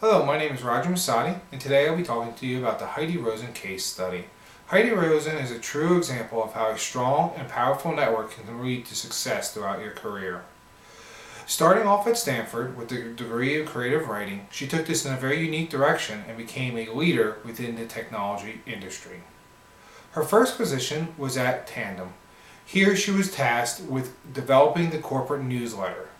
Hello, my name is Roger Masadi, and today I'll be talking to you about the Heidi Rosen case study. Heidi Rosen is a true example of how a strong and powerful network can lead to success throughout your career. Starting off at Stanford with a degree of creative writing, she took this in a very unique direction and became a leader within the technology industry. Her first position was at Tandem. Here she was tasked with developing the corporate newsletter.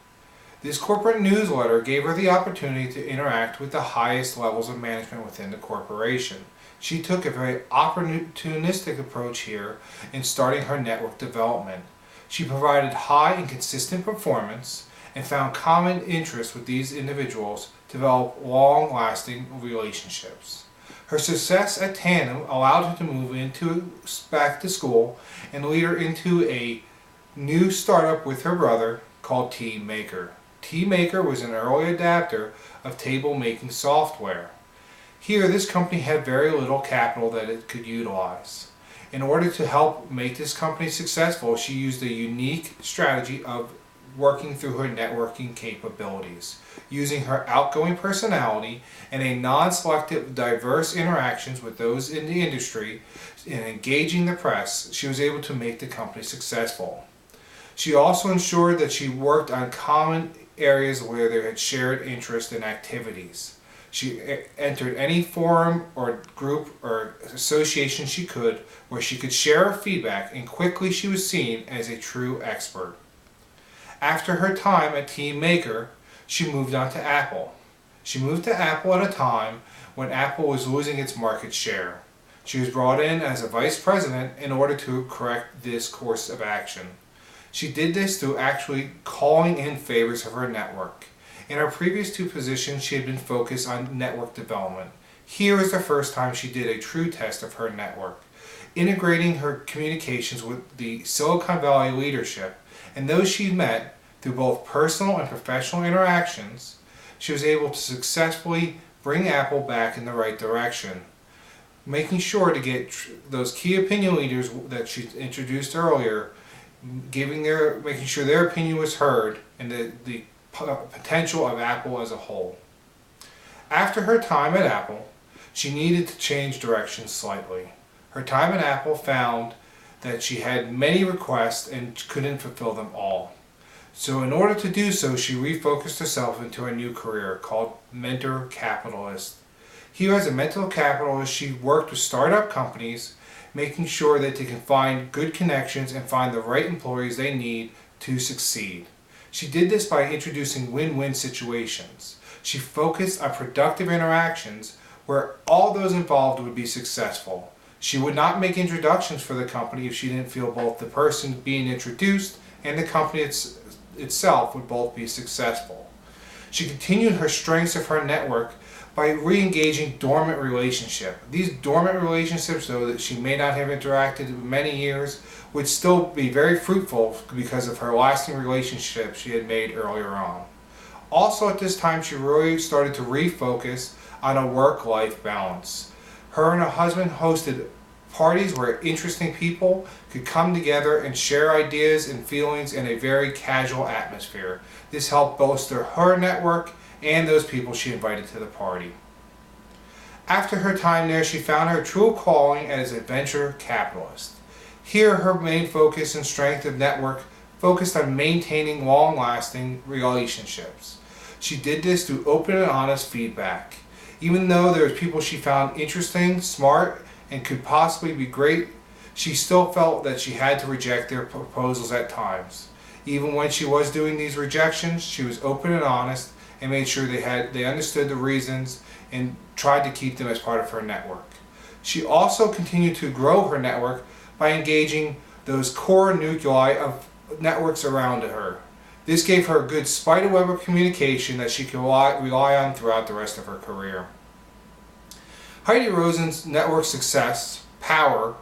This corporate newsletter gave her the opportunity to interact with the highest levels of management within the corporation. She took a very opportunistic approach here in starting her network development. She provided high and consistent performance and found common interests with these individuals to develop long-lasting relationships. Her success at Tandem allowed her to move back to school and lead her into a new startup with her brother called TeamMaker. TeamMaker was an early adapter of table making software. Here, this company had very little capital that it could utilize. In order to help make this company successful, she used a unique strategy of working through her networking capabilities. Using her outgoing personality and a non-selective, diverse interactions with those in the industry and engaging the press, she was able to make the company successful. She also ensured that she worked on common areas where they had shared interest and activities. She entered any forum or group or association she could where she could share her feedback, and quickly she was seen as a true expert. After her time at TeamMaker, she moved on to Apple. She moved to Apple at a time when Apple was losing its market share. She was brought in as a vice president in order to correct this course of action. She did this through actually calling in favors of her network. In her previous two positions, she had been focused on network development. Here is the first time she did a true test of her network, integrating her communications with the Silicon Valley leadership and those she met through both personal and professional interactions. She was able to successfully bring Apple back in the right direction, making sure to get those key opinion leaders that she introduced earlier, making sure their opinion was heard and the potential of Apple as a whole. After her time at Apple, she needed to change direction slightly. Her time at Apple found that she had many requests and couldn't fulfill them all. So in order to do so, she refocused herself into a new career called Mentor Capitalist. Here as a mental capitalist, she worked with startup companies, making sure that they can find good connections and find the right employees they need to succeed. She did this by introducing win-win situations. She focused on productive interactions where all those involved would be successful. She would not make introductions for the company if she didn't feel both the person being introduced and the company itself would both be successful. She continued her strengths of her network by re-engaging dormant relationships. These dormant relationships, though, that she may not have interacted in many years, would still be very fruitful because of her lasting relationships she had made earlier on. Also at this time, she really started to refocus on a work-life balance. Her and her husband hosted parties where interesting people could come together and share ideas and feelings in a very casual atmosphere. This helped bolster her network and those people she invited to the party. After her time there, she found her true calling as a venture capitalist. Here, her main focus and strength of network focused on maintaining long-lasting relationships. She did this through open and honest feedback. Even though there were people she found interesting, smart, and could possibly be great, she still felt that she had to reject their proposals at times. Even when she was doing these rejections, she was open and honest and made sure they understood the reasons and tried to keep them as part of her network. She also continued to grow her network by engaging those core nuclei of networks around her. This gave her a good spiderweb of communication that she could rely on throughout the rest of her career. Heidi Rosen's network success, power,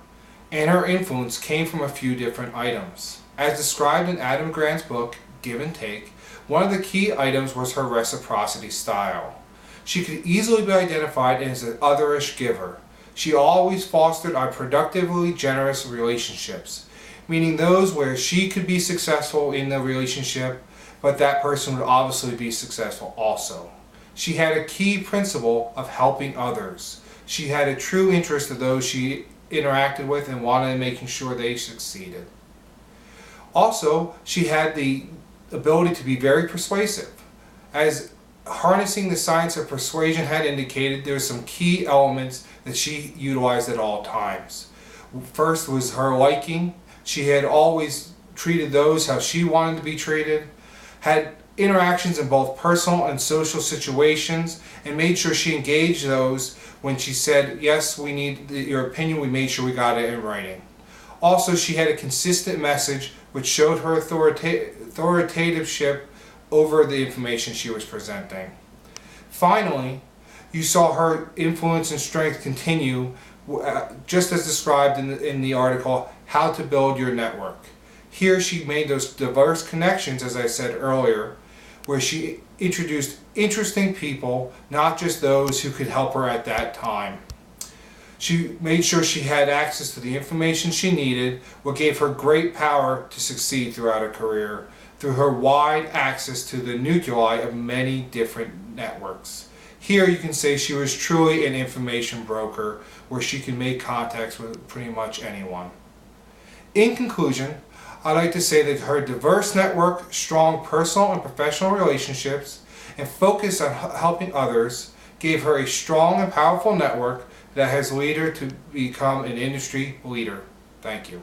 and her influence came from a few different items. As described in Adam Grant's book, Give and Take, one of the key items was her reciprocity style. She could easily be identified as an otherish giver. She always fostered on productively generous relationships, meaning those where she could be successful in the relationship, but that person would obviously be successful also. She had a key principle of helping others. She had a true interest in those she interacted with and wanted to making sure they succeeded. Also, she had the ability to be very persuasive. As harnessing the science of persuasion had indicated, there were some key elements that she utilized at all times. First was her liking. She had always treated those how she wanted to be treated, had interactions in both personal and social situations, and made sure she engaged those when she said, yes, we need your opinion, we made sure we got it in writing. Also, she had a consistent message which showed her authoritativeship over the information she was presenting. Finally, you saw her influence and strength continue, just as described in the article, How to Build Your Network. Here she made those diverse connections, as I said earlier, where she introduced interesting people, not just those who could help her at that time. She made sure she had access to the information she needed, what gave her great power to succeed throughout her career, through her wide access to the nuclei of many different networks. Here you can say she was truly an information broker, where she can make contacts with pretty much anyone. In conclusion, I'd like to say that her diverse network, strong personal and professional relationships, and focus on helping others gave her a strong and powerful network that has led her to become an industry leader. Thank you.